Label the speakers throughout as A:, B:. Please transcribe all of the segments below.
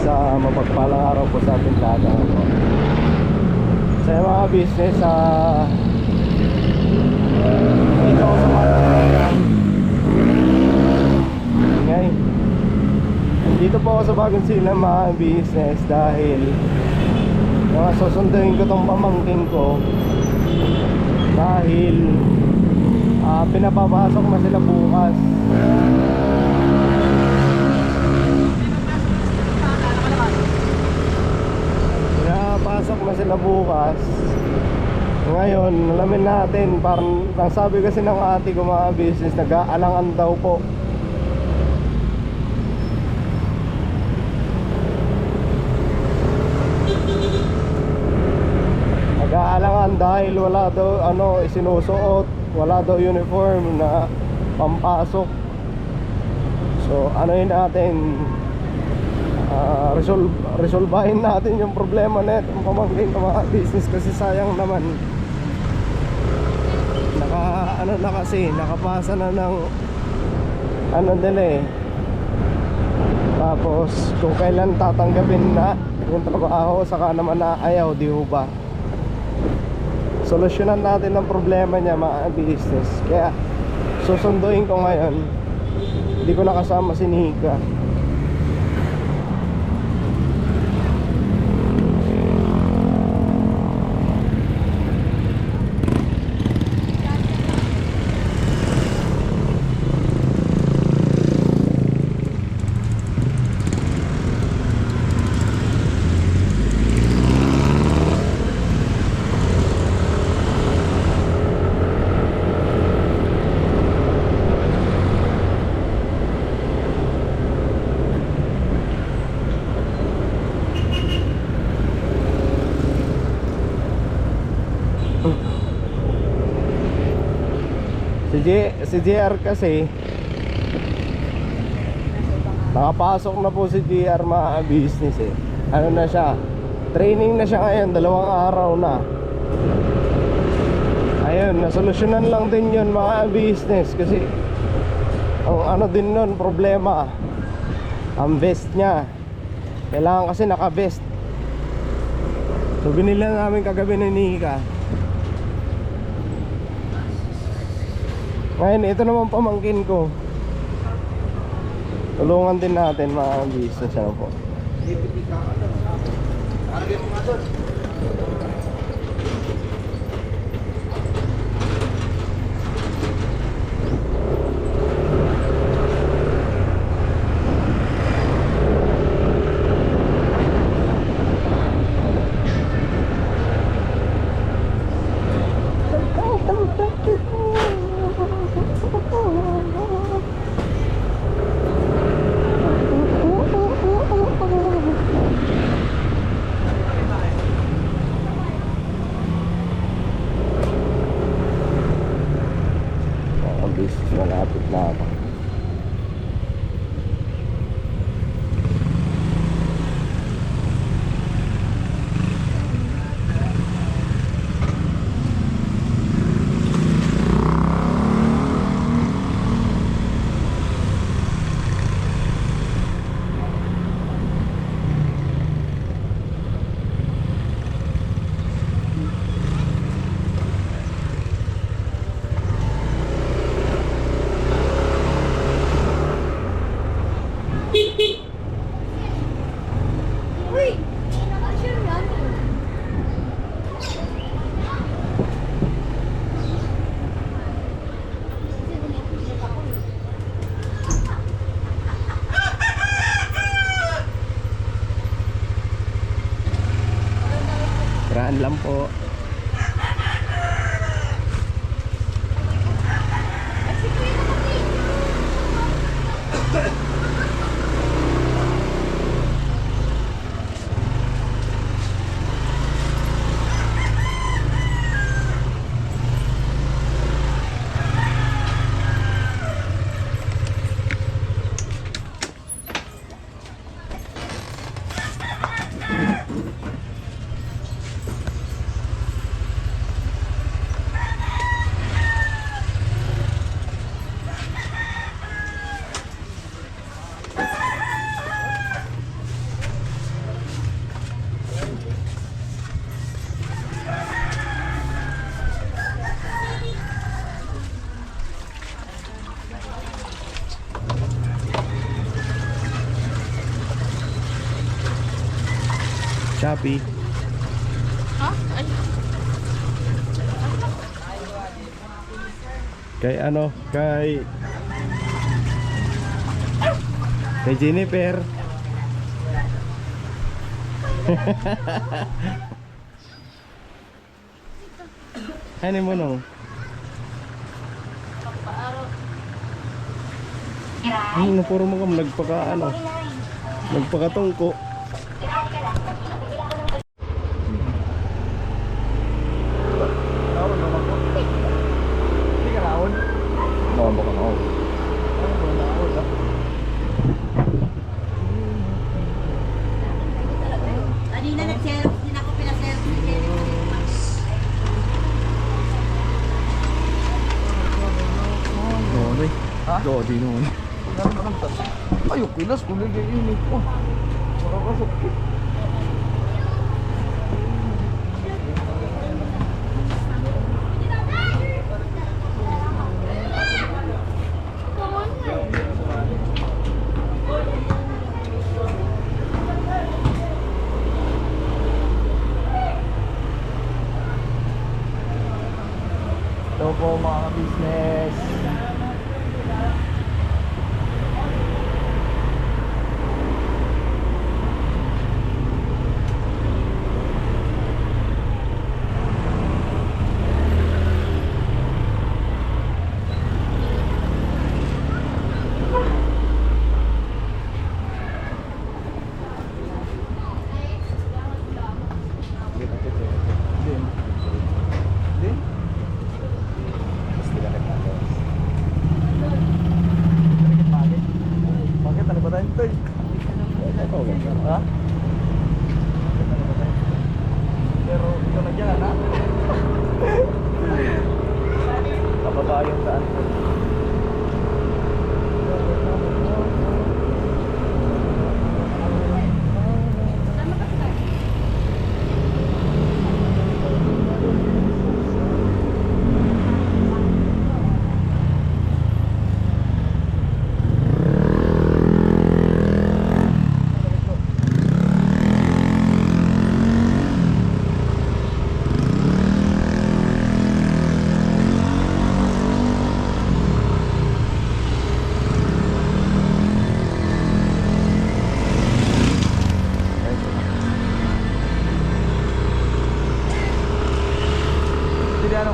A: Mapagpalang araw po sa ating lahat. Sa mga business dito ako sa mga ngay. Dito po ako sa Bagong Silang mga business dahil susunduin ko tong pamangkin ko dahil pinapapasok na sila bukas. Pasok na sila bukas. Ngayon, alamin natin. Parang ang sabi kasi ng ate ko mga business, nag-aalangan daw po. Nag-aalangan dahil wala daw isinusuot, wala daw uniform na pampasok. So yun natin, resolbahin natin yung problema na itong pamangkin ng mga business kasi sayang naman nakapasa na ng nila eh. Tapos kung kailan tatanggapin na yung trabaho, saka naman na ayaw, di ba? Solusyonan natin ang problema niya mga business. Kaya susunduin ko ngayon. Hindi ko nakasama si Nika. Si JR kasi nakapasok na po si JR mga business eh. Na siya, training na siya ngayon, 2 araw na. Ayun, nasolusyonan lang din yun mga business. Kasi ang din nun problema, ang vest niya. Kailangan kasi naka-vest. So binili namin kagabi ni Nika. Ngayon, ito naman pamangkin ko. Tulungan din natin mga business po. Malapit na ako. Raan lang po. Shopee.
B: Ha? Ay,
A: Kay ano, kay Jennifer. Ano mo no? Ano, puro mo ka nagpakatungko.
B: kanina nag-xerox din ako, pina-xerox ni Xerox.
C: Nonoy. Ha? Dodi noon. Ayok, pilas kung lagay yun eh. Oh, makakasok. Ito po mga business. Bakit? Ano ba tayo ito? Ha? Pero ito na dyan, ha? Kababayang saan po? Jadi ano?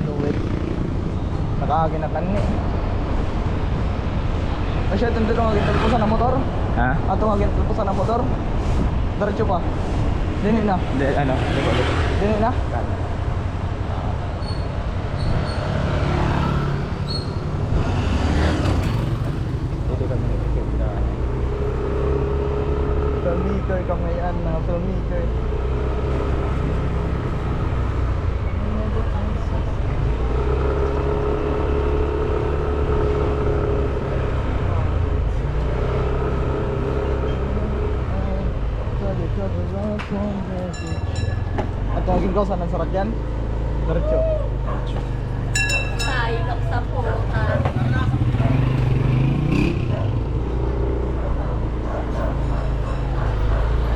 C: Duit. Nakakaginakan ni. Masya ito doon ang agin ng motor?
A: Ha?
C: Ato ang agin ng motor? Diretso pa. Dini na.
A: Ano?
C: Dini na.
A: Dito kami nagkikip na
C: Filmmaker kami yan, mga filmmaker. At tawagin ko saan ang sarakyan? Diretso.
B: Tayo lang sa puta.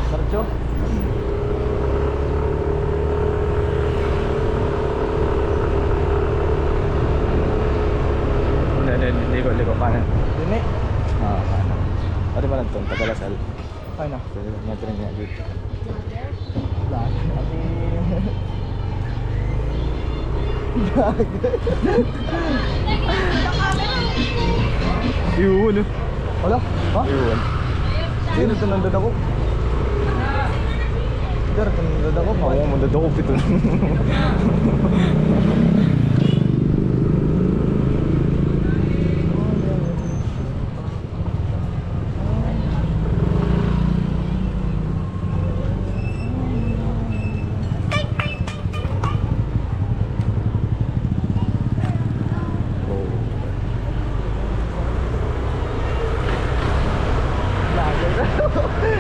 C: Diretso?
A: Liko kanan.
C: Dini?
A: Kanan. Ano ba nagtong? Tagalasal.
C: Ay na.
A: Nagtring niya dito.
C: Lahat. Ati...
A: Yun.
C: Wala? Ha?
A: Yun.
C: Sino ito nandun ako? Sir, ito nandun ako.
A: Oo, madadakop ito.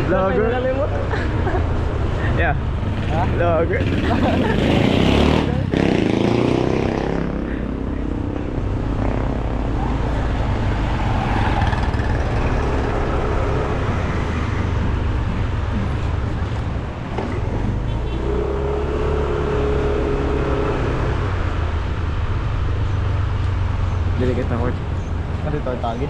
A: Vlogger. Yeah.
C: Ha?
A: Log. Delicate na court.
C: Ano ito, tagi?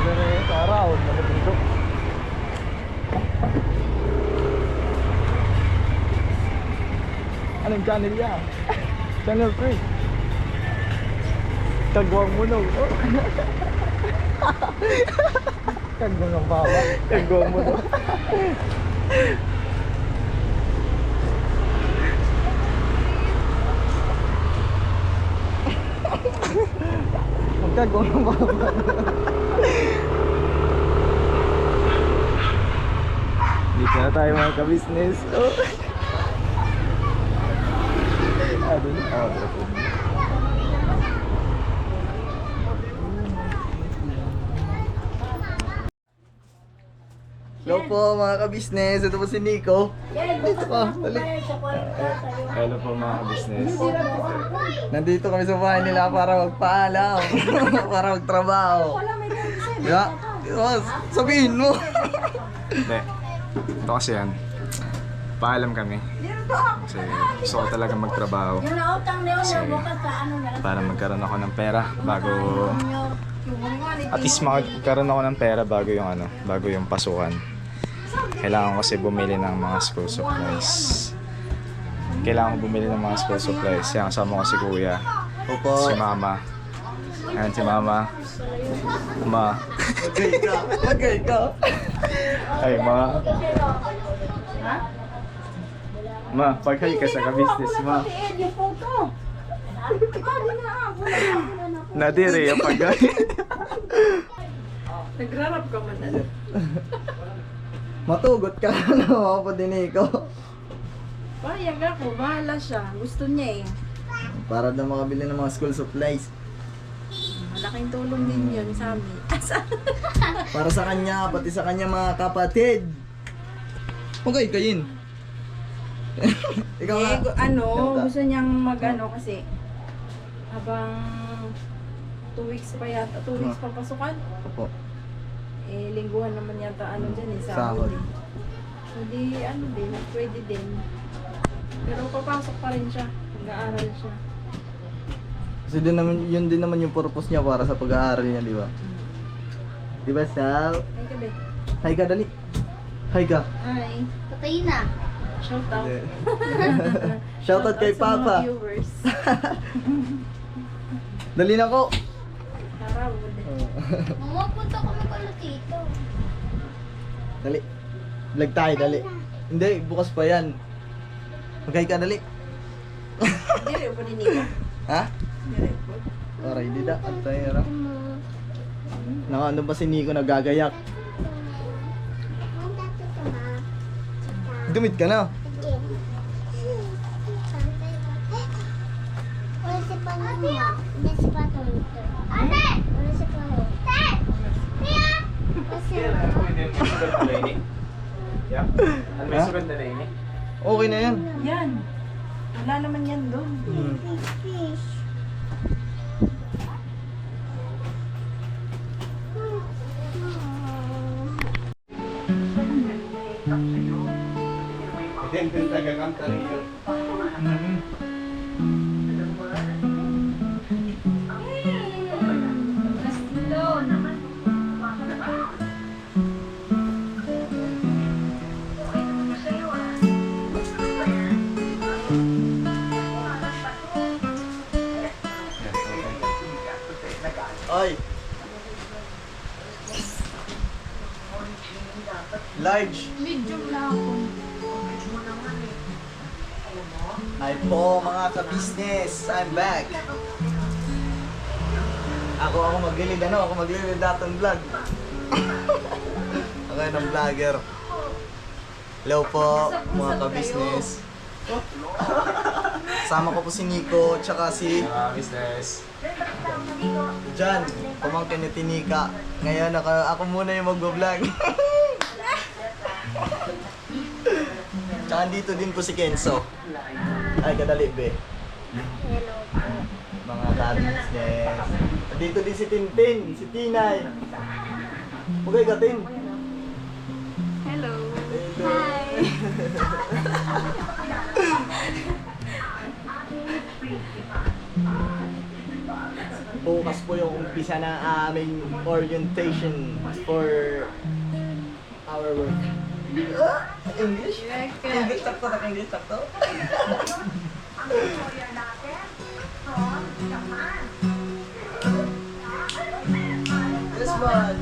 C: Ito, araw. Malapito. Anong channel yan? Channel 3. Kagwang mo no. Kagwang ang baba.
A: Kagawin mo to.
C: Magkagwang ang baba.
A: Dito na tayo mga ka-business. Oh. Ano na? Oh,
C: Hello po mga ka-business. Ito po si Nico. Dito ka. Dali.
A: hello po mga ka-business.
C: Nandito kami sa bahay nila para magpaalam. Para magtrabaho. Yeah. Sabihin mo.
D: Hindi. Ito kasi yan. Paalam kami. Kasi gusto ko talaga magtrabaho.
B: Yung nautang na
D: Kasi
B: yun, bukas sa ano na lang.
D: para magkaroon ako ng pera bago... At least magkaroon ako ng pera bago yung ano, bago yung pasukan. Kailangan ko kasi bumili ng mga school supplies. Kailangan ko bumili ng mga school supplies. Kaya kasama ko si kuya,
C: Opo.
D: si mama. Ayan si mama. Ma.
C: Magay ka. Magay ka.
D: Ay, ma. Ma, pag-hi ka sa ka-business, ma. Nadire yung pag-hi.
B: Nagrarap ka man na.
C: Matugot ka na mga po din Nico.
B: Payag ako, bahala siya. Gusto niya eh.
C: Para daw makabili ng mga school supplies.
B: Malaking tulong din yun sa amin.
C: Para sa kanya, pati sa kanya mga kapatid. Magay kayin. Ikaw nga.
B: Ano, gusto niyang mag-ano kasi habang 2 weeks pa yata, 2 weeks pa pasukan.
C: Opo.
B: Eh, lingguhan naman yata ano dyan eh,
C: Sahod.
B: sahod eh. So di, ano din, pwede din. Pero papasok pa rin siya, mag-aaral siya.
C: Kasi din naman, yun din naman yung purpose niya para sa pag-aaral niya, di ba? Di ba, Sal?
B: Ay, kabe.
C: Hi ka, dali. Hi ka.
B: Ay, patay na. Shout out.
C: Shoutout kay
B: sa mga
C: Papa.
B: viewers.
C: Dali na ko.
B: Tara, wala.
E: Mama, punta ko mag-ulit dito.
C: Dali. Vlog tayo, dali. Hindi, bukas pa yan. Magay ka, dali.
B: Dire po din niya.
C: Ha?
B: Dire po.
C: Aray, di da. At tayo, ra. Ano ba si Nico nagagayak? Dumit ka na.
E: Wala si Panong mo. Hindi si Panong ito. Ate! Wala si Panong. Ate! Tia! Wala si
D: Yeah. Ano
C: may
D: sugat na ini?
C: Okay na yan.
B: Yan. Wala naman yan doon.
E: fish.
C: Ay. Large.
E: Medium na ako.
C: Ay po mga ka-business, I'm back. Ako maglilid ako maglilid datong vlog. Ako ng vlogger. Hello po mga ka-business. Sama ko po si Nico tsaka si
D: Business.
C: Diyan, pamangkin ni Tinika. Ngayon, ako muna yung mag-vlog. Tsaka dito din po si Kenzo. Ay, kadali, be.
E: Hello po.
C: Mga ka-business. Dito din si Tintin, si Tinay. Bugay ka, Tin.
B: Hello.
C: Bukas po yung umpisa ng aming orientation for our work. English? English, sakto na English, sakto. This one.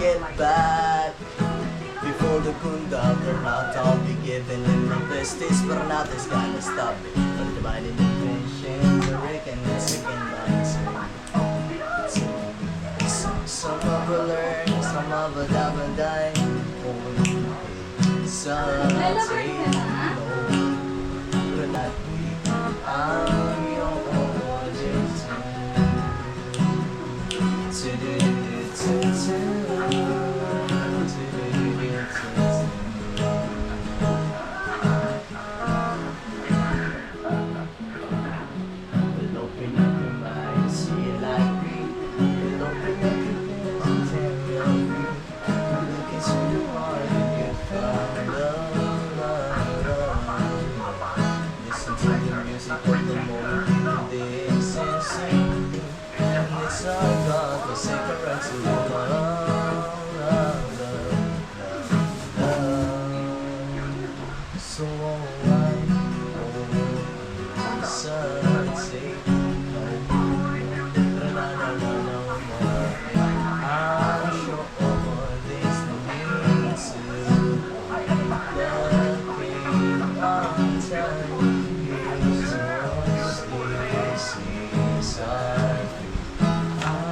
C: Get back before the conductor. Not I'll be giving him the besties, but nothing's gonna stop it. From dividing invention, the Rick and the second lines. Some of will learn, some of will never die. Some say no, but not we. I'm your origins. Will open up your mind, see it like me. Will open up your ears and tell me you're free. Look into the heart and get found love. Listen to the music of the moment you dance and sing. And it's all gone for second to love. So I sunset. I'm sure all this means to looking on time is just inside. I'm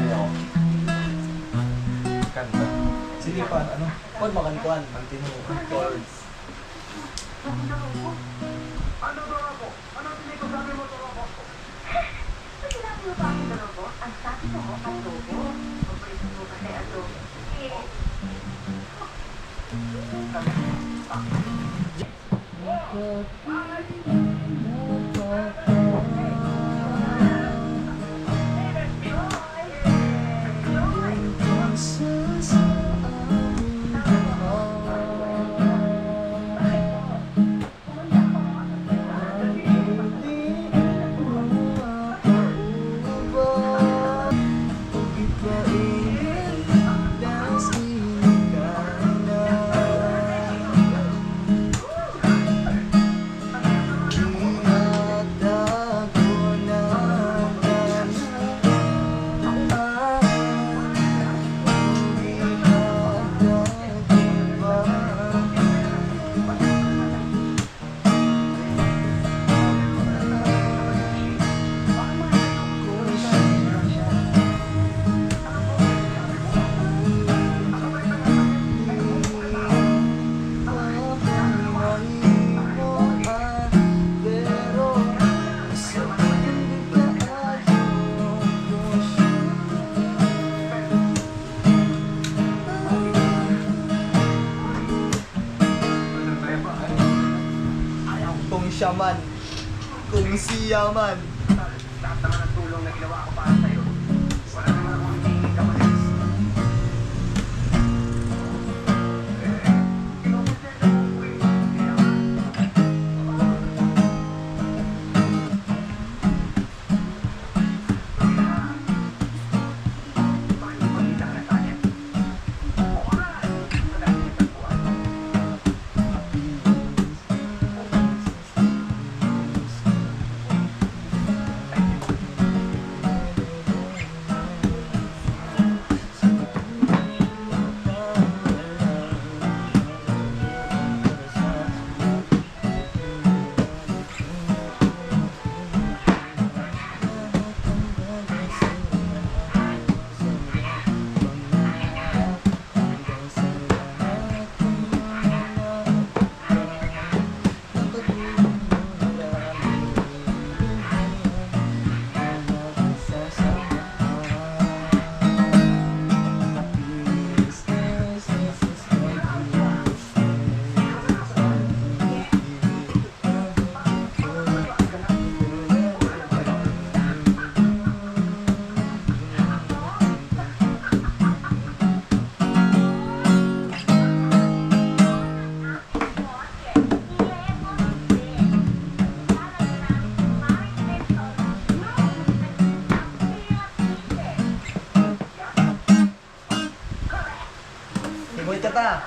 C: yours.
D: Kanta.
C: Sige pa, ano? Pag makankuan, continue. Chords. Kung siya man, kung siya man. ka ta.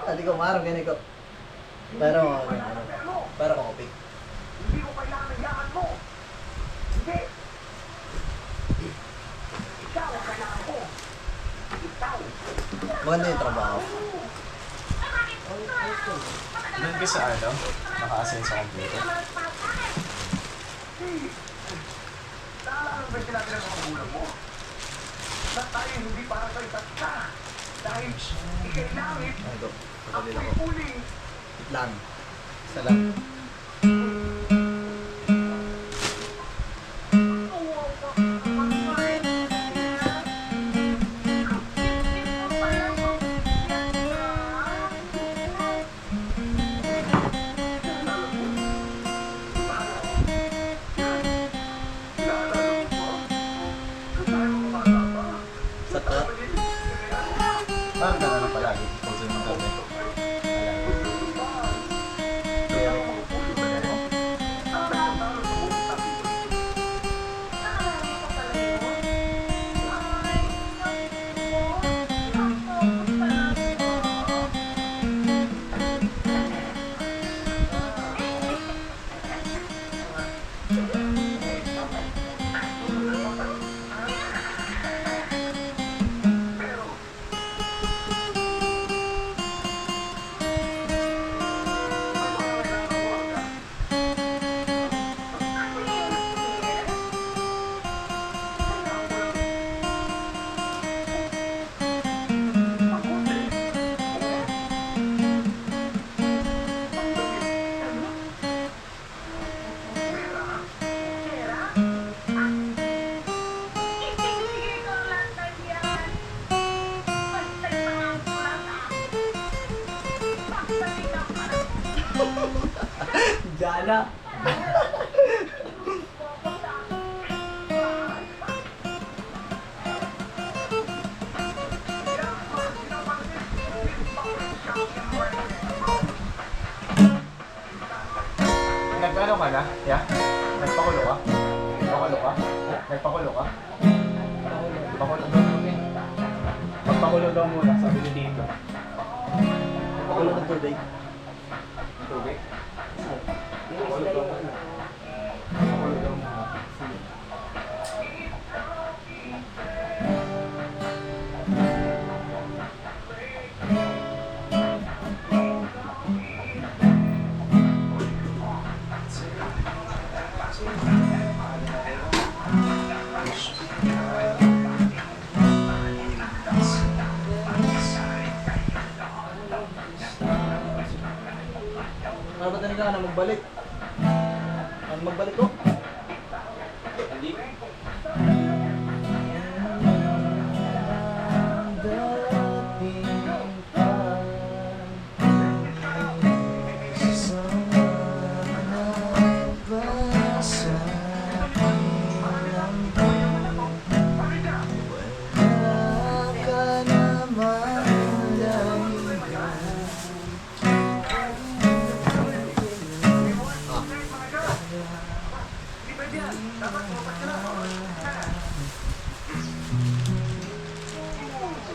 C: Hindi ko marang ganito. Pero kopi. Maganda yung trabaho.
D: Doon ka sa ano? Naka-assign sa computer.
C: Ito, kapatid ako. Lang. Isa lang. Sa tat.
D: Parang gano'n lang palagi. Pause ng gabi.
C: Jana.
D: Nag-ano ka na? Yeah? Nagpakulo ka? Nagpakulo ka? Nagpakulo ka? Pakulo daw muna. Magpakulo daw muna, sabi ni Tito.
C: Pakulo ng tubig.
D: Tubig? Pakulo daw muna. Pakulo daw muna.
C: Ano ba talaga ka na magbalik? Ano magbalik ko?
D: Hindi.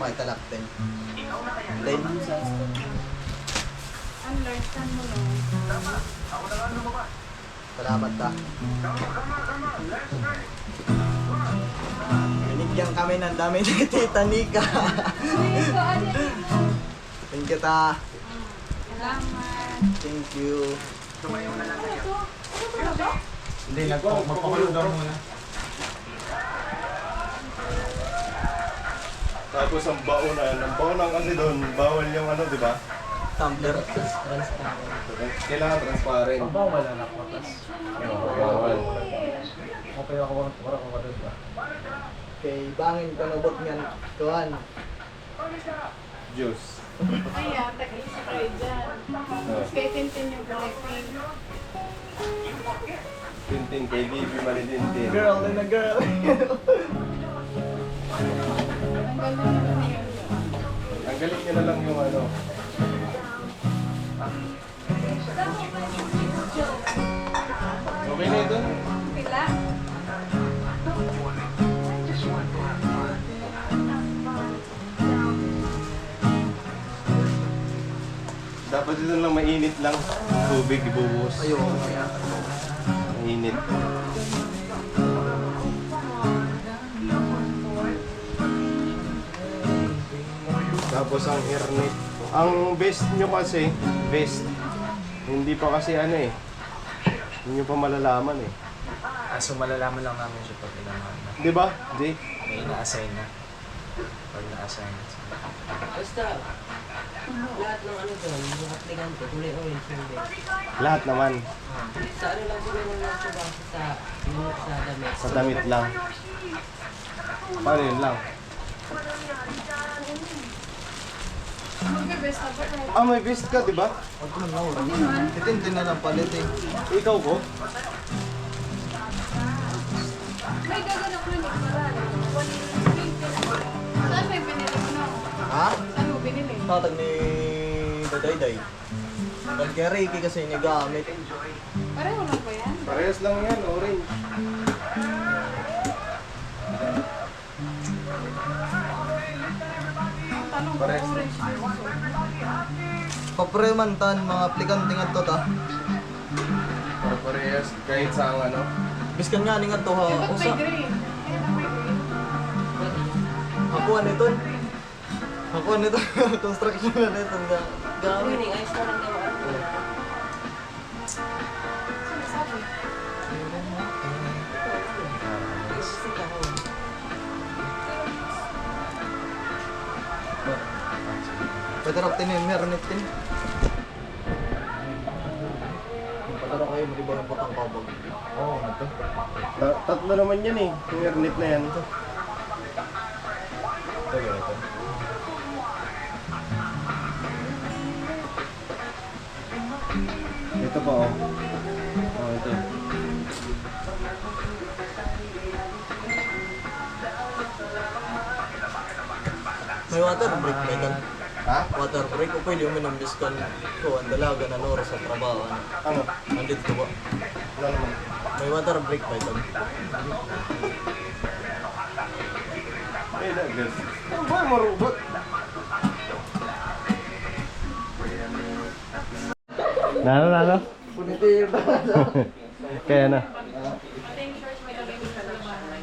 C: Pakita lang, ten.
B: Understand mo no?
C: Salamat ta. Binigyan kami ng dami ni Tita Nika. Thank you ta.
B: Salamat.
C: Thank you.
D: Hindi, magpakulo daw muna.
A: Tapos ang baon na, ang baon na kasi doon, bawal yung ano, di ba?
C: Tumbler.
A: Kailangan transparent.
D: Bawal na nakmatas.
A: Bawal.
D: Okay ako, wala ko doon ba?
C: Kay bangin kanubot ngan kuan.
A: Juice.
B: Ayan, tag-isa kayo dyan. Kaya tintin yung collecting.
A: Tintin kay Bibi Maritintin.
C: Girl and a girl.
A: Tanggalin nyo na lang yung ano. Okay na ito?
B: Pila?
A: Dapat ito lang mainit lang. Tubig ibubuhos.
C: Ayun.
A: Mainit. Tapos ang hairnet. Ang vest nyo kasi, vest. Hindi pa kasi ano eh. Hindi nyo pa malalaman eh.
D: So malalaman lang namin siya pag kailangan na.
A: Di ba, Jake?
D: May ina-assign na. Pag na-assign na.
F: Basta, lahat ng ano doon, yung aplikante, kulay orange yung bed.
A: Lahat naman.
F: Sa ano lang siguro lang siya ba sa damit.
A: Sa damit lang. Paano yun lang?
B: Mag-best na ba tayo?
A: Ah, may vest ka, di ba?
C: Huwag mo na. Titintin na lang palit eh.
A: Ikaw ko?
B: May gagana ko na Saan may binili mo na?
C: Ha?
B: Saan mo binili?
C: Tatag ni Dadayday. Dahil kay Ricky kasi nagamit.
B: Pareho lang ba yan?
A: Parehas lang yan, orange.
B: Ang tanong ko,
A: Pares.
B: orange na gusto.
C: Papremantan mga aplikante nga to ta.
A: Parehas, kahit sa ang ano.
C: Biskan nga ni nga to ha.
B: Eh, ba't may
C: Usa.
B: green? Eh, ba't may green?
C: Hakuan nito. Hakuan nito. Construction na nito. Gawin.
F: Winning, ayos na lang daw ano.
B: Sinasabi.
F: Kasi ako.
C: Pwede rin tinin, meron tin. Patara kayo, di ba yung patang kabag?
A: Oo, oh, ito. Tatlo naman yan eh, yung hairnet na yan. Ito ganito. Ito pa oh. Oh, ito.
C: May water break ba ito?
A: Ha?
C: Water break o pwede yung minambiskan ko ang dalaga na oras sa trabaho.
A: Ano?
C: Nandito ba?
A: Wala naman.
C: May water break ba ito?
A: Eh, nagas. Ano ba yung marubot? Nano?
C: Punitir ba?
A: Kaya na.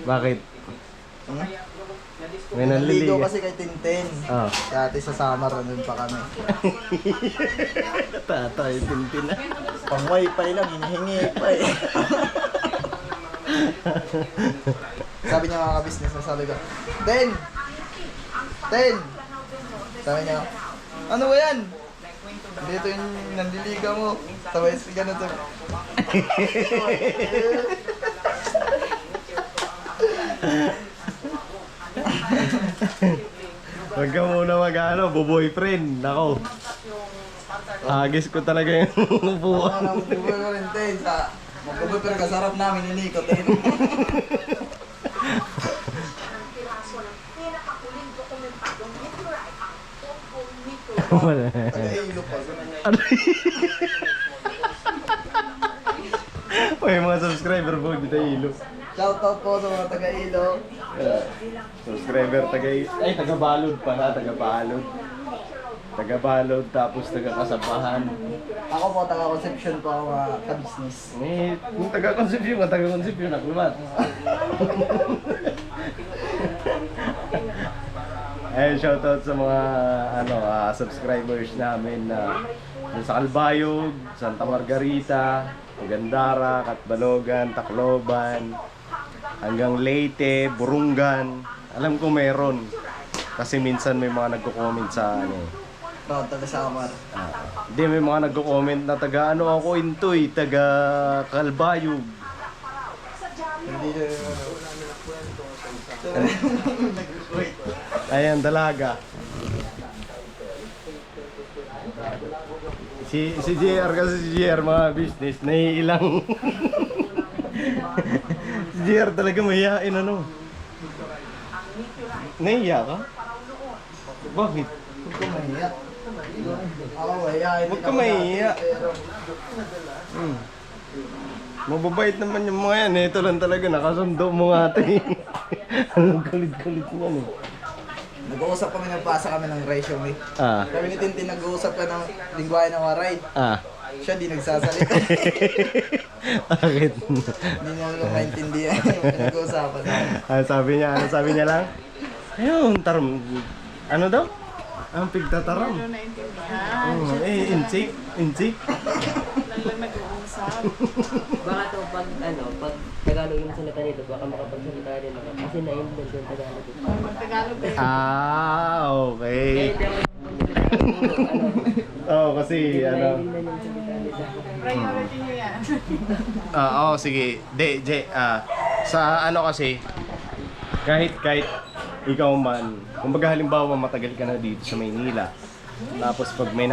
A: Bakit? May
C: Naligo
A: nanliligo.
C: kasi kay Tintin.
A: Ah.
C: Dati sa Samar nandun pa kami.
A: Tatay, tintin na.
C: Pang wifi lang, hinihingi pa eh. Sabi niya mga ka-business, sabi ko, Ten! Sabi niya, ano ba yan? Dito yung nandiliga mo. Sabay si ganun sabi.
A: Huwag ka muna mag-ano, boyfriend. Nako. Agis ko talaga yung upuan.
C: Ano, magbuboy ko rin, Ten. Magbuboy pero kasarap namin inikot eh.
A: Wala.
C: Taga-ilo pa.
A: Ano? May mga subscriber po dito ilo.
C: Shoutout po sa mga taga-ilo.
A: Subscriber ay taga-balod pala, taga-balod. Taga-balod tapos taga-kasabahan.
C: Ako po, taga-conception po ako mga ka-business.
A: Eh, yung taga-konsepsyon ako naman. Eh, shoutout sa mga subscribers namin na sa Calbayog, Santa Margarita, Gandara, Catbalogan, Tacloban, hanggang Leyte, Burungan. Alam ko meron. Kasi minsan may mga nagko-comment sa
C: No, taga-Samar.
A: Hindi, may mga nagko-comment na taga ako Intoy, taga Calbayog.
C: Hindi na
A: Ayan, dalaga. Si JR kasi si JR mga business, naiilang Si JR talaga mahihain ano. Nahiya ka? Bakit?
C: Huwag ka mahiya. Ako mahiya.
A: Huwag ka mahiya. Mababait naman yung mga yan. Ito lang talaga, nakasundo mo nga ito eh. Ang kulit-kulit niyan eh.
C: Nag-uusap kami ng pasa kami ng resume.
A: Ah,
C: Kami ni Tintin nag-uusap ka ng lingwahe ng waray.
A: ah.
C: Siya di nagsasalita.
A: Bakit?
C: Hindi niya lang maintindihan yung pinag-uusapan namin.
A: Ano sabi niya lang? Ayun, taram. Ano daw? Ang pigtataram.
B: Ano naintindihan?
A: Insik.
B: Lang nag-uusap.
F: Baka to pag pag Tagalog yung salita nito, baka makapagsalita din ako. Kasi naiintindihan ko yung Tagalog.
B: Mag-Tagalog kayo.
A: Okay.
F: Hindi ako
A: Oo, kasi ano.
F: naiintindihan yung salita nito.
B: Priority nyo yan.
A: Sige. Sa ano kasi, kahit ikaw man, kumbaga halimbawa matagal ka na dito sa Maynila. Tapos pag may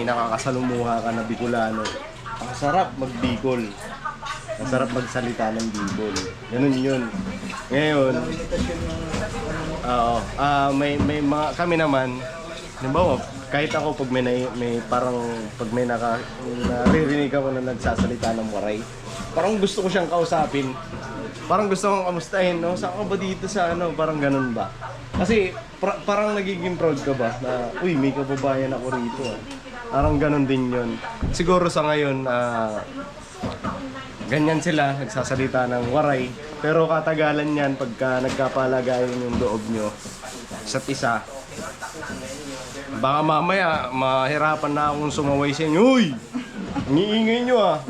A: nakakasalumuha ka na Bicolano, ang sarap mag-Bicol. Ang sarap magsalita ng Bicol. Ganun yun. Ngayon, may mga kami naman, halimbawa, kahit ako pag may parang pag may naririnig ako na nagsasalita ng waray, parang gusto ko siyang kausapin. Parang gusto kong kamustahin, no? Saan ka ba dito sa ano? Parang ganun ba? Kasi parang nagiging proud ka ba na, uy, may kababayan ako rito. Ah. Parang ganun din yun. Siguro sa ngayon, ganyan sila, nagsasalita ng waray. Pero katagalan yan, pagka nagkapalagayan yung loob nyo, isa't isa, baka mamaya, mahirapan na akong sumaway sa inyo. Uy! Iniingay nyo ah!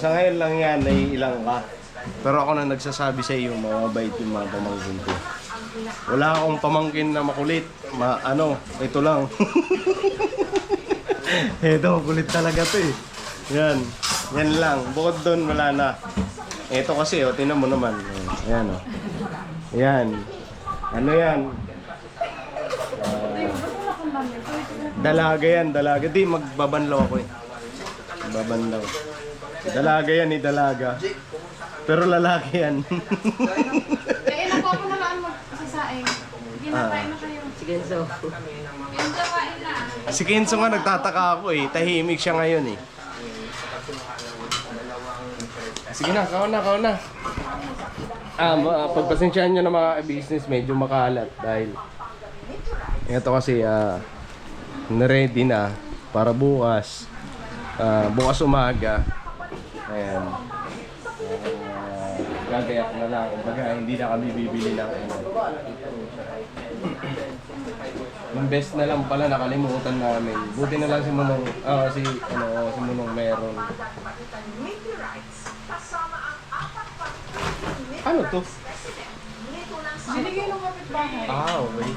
A: Sa ngayon lang yan, naiilang ka. Pero ako na nagsasabi sa iyo, mababait yung mga pamangkin ko. Wala akong pamangkin na makulit. Ito lang. Ito, kulit talaga to eh. Yan lang. Bukod doon, wala na. Ito kasi, tinan mo naman. Ayan o. Yan. Ano yan? Dalaga yan, dalaga. Di, magbabanlaw ako eh. Magbabanlaw. Dalaga yan eh, dalaga. Pero lalaki yan.
B: Eh, nakuha ko na lang magsasaing. Ginakain na kayo.
F: Sige, so.
B: Ginakain na.
A: Si Kenzo nga nagtataka ako eh. Tahimik siya ngayon eh. Sige na, kaon na. Pagpasensyahan nyo na mga business, medyo makalat dahil ito kasi na-ready na para bukas. Bukas umaga. Ayan. Gagayak na lang. Kumbaga, hindi na kami bibili ng ano. Yung best na lang pala, nakalimutan namin. Buti na lang si Munong, si Munong meron. Ano to?
B: Binigay ng kapitbahay.
A: Okay.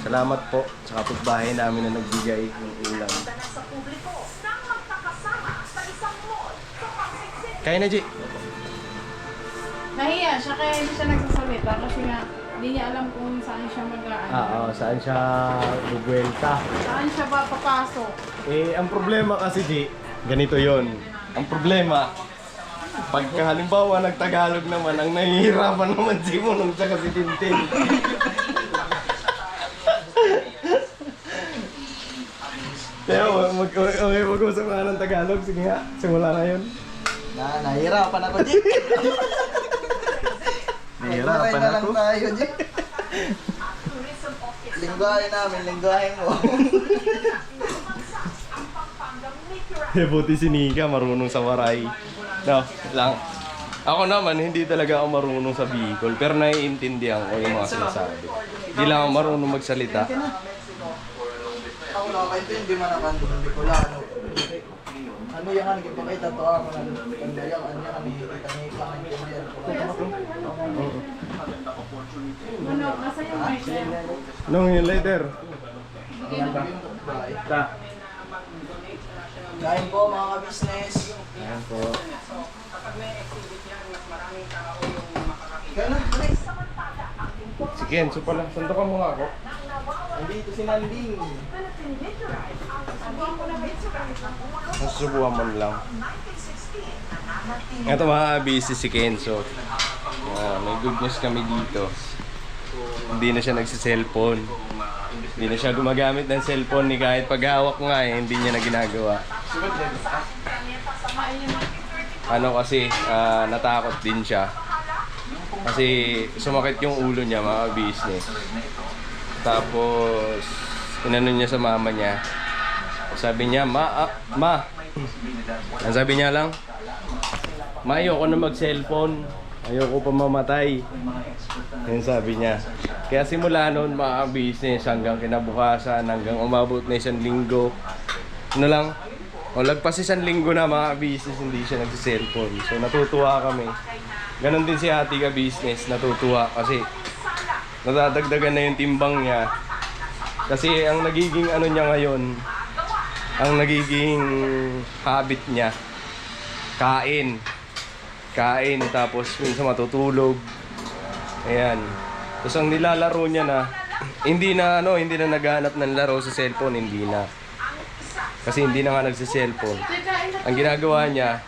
A: Salamat po sa kapitbahay namin na nagbigay ng ulam. Kaya na, G.
B: Nahiya siya kaya hindi siya nagsasalita kasi nga hindi niya alam kung saan siya mag-aan.
A: Saan siya bubwelta.
B: Saan siya ba papasok?
A: Ang problema kasi, G, ganito yon. Ang problema, pagka halimbawa nagtagalog naman, ang nahihirapan naman si Munong tsaka si Tintin. Pero mag-usap nga ng Tagalog. Sige nga, simula na yun.
C: Nahihirapan ako, Jik.
A: Nahihirapan
C: na
A: ako.
C: lang tayo, Jik. Lingwahe namin, lingwahe mo.
A: Buti si Nika marunong sa waray. No, lang. Ako naman, hindi talaga ako marunong sa Bicol. Pero naiintindihan ko yung mga sinasabi. Hindi lang ako marunong magsalita.
C: Ako nakakaintindi man ang kanto ng Bicolano. Ano yung ano, ipakita to ako ng kandayak, ano yung ano, kita niya
B: Ano, nasa yung mic niya?
A: Nung yung later. Ta.
C: Kain po mga ka-business.
A: Ayan po.
C: Kaya na, bilis.
A: Si Kenzo pala. Sando ka mo nga ako.
C: Nandito si Nanding.
A: Nasusubuhan mo lang. Ito mga busy si Kenzo. May good news kami dito. Hindi na siya nagsiselfone. Hindi na siya gumagamit ng cellphone ni kahit paghawak nga hindi niya na ginagawa. Ano kasi, natakot din siya. Kasi sumakit yung ulo niya mga business. Tapos, inano niya sa mama niya. Sabi niya, ma. Ang sabi niya lang, ma, ayoko na mag-cellphone. Ayoko pa mamatay. Yan sabi niya. Kaya simula noon mga business hanggang kinabukasan, hanggang umabot na 1 linggo. Ano lang, lagpas 1 linggo na mga business, hindi siya nagsi-cellphone. So natutuwa kami. Ganon din si ate ka business, natutuwa kasi nadadagdagan na yung timbang niya. Kasi ang nagiging ano niya ngayon, ang nagiging habit niya, kain tapos minsan matutulog. Ayan. Tapos ang nilalaro niya na hindi na naghahanap ng laro sa cellphone, hindi na. Kasi hindi na nga nagsi-cellphone. Ang ginagawa niya,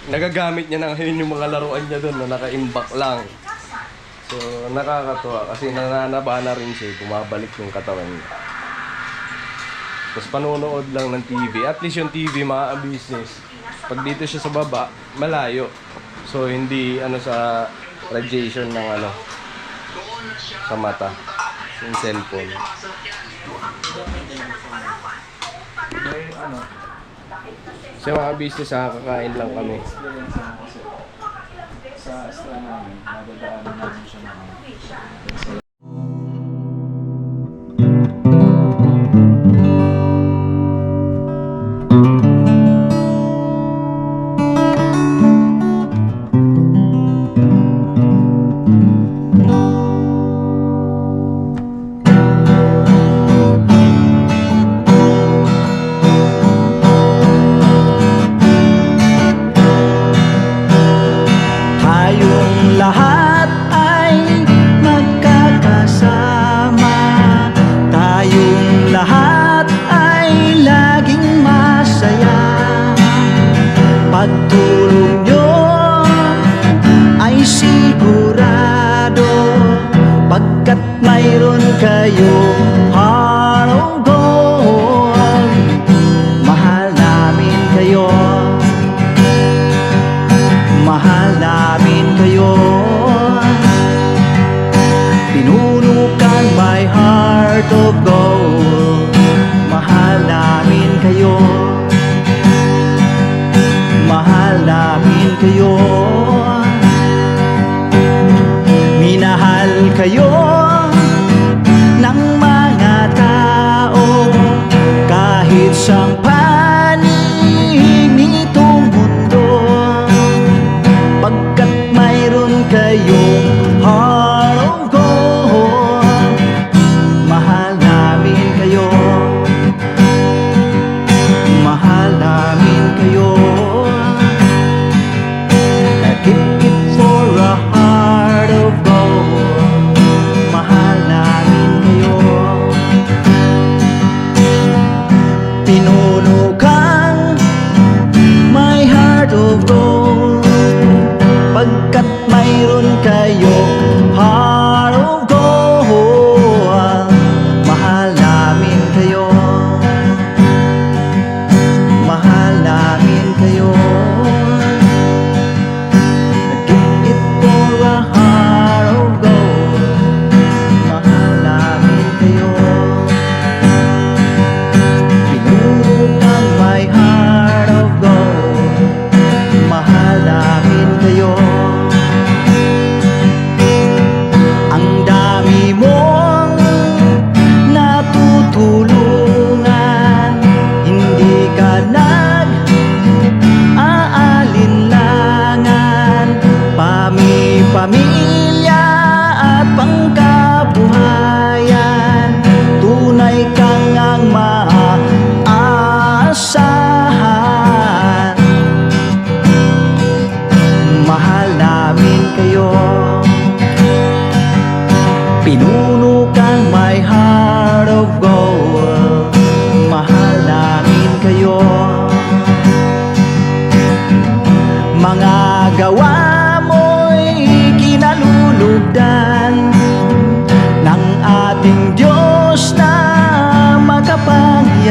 A: nagagamit niya na ngayon yung mga laruan niya doon na naka-imbak lang. So nakakatuwa kasi nananaba na rin siya, bumabalik yung katawan niya. Tapos panonood lang ng TV. At least yung TV mga business, pag dito siya sa baba, malayo. So hindi sa radiation ng sa mata, yung cellphone. So mga business, kakain lang kami.
D: Sa extra namin, madadaanan namin siya ng
C: Tayong lahat ay magkakasama. Tayong lahat ay laging masaya. Pagtulong nyo ay sigurado, pagkat mayroon kayong heart of gold. Mahal namin kayo, mahal namin kayo. Pinuno kang my heart of gold. Mahal namin kayo, mahal namin kayo. Minahal kayo ng mga tao kahit sa panig nitong mundo, pagkat mayroon kayong heart of gold. Mahal namin kayo, mahal namin kayo. I give it for a heart of gold. Mahal namin kayo. Pinuno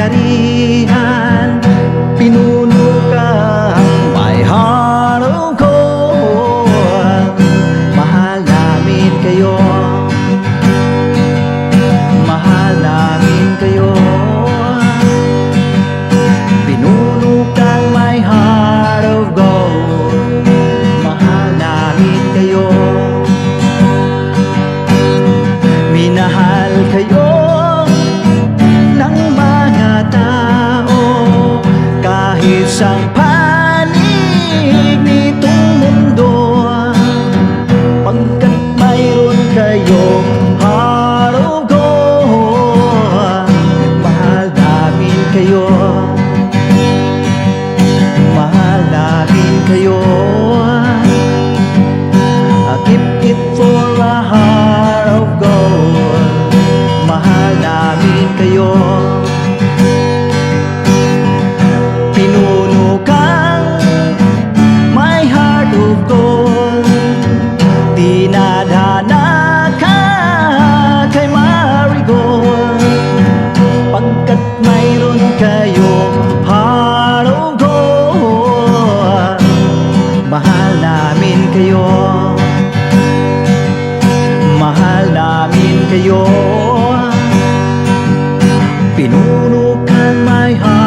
C: kapangyarihan, pinuno kang my heart of gold. Mahal namin kayo, mahal namin kayo. Pinuno kang my heart of gold. Mahal namin kayo, minahal kayo ng mga tao, kahit sang panig nitong mundo, pagkat mayroon kayong heart of gold. Mahal namin kayo, mahal namin kayo. I keep it for a heart of gold. Mahal namin kayo, pinuno kang my heart of gold. Dinadhana ka kay Marigold, pagkat mayroon kayong heart of gold. Mahal namin kayo, mahal namin kayo. Pinuno kang my heart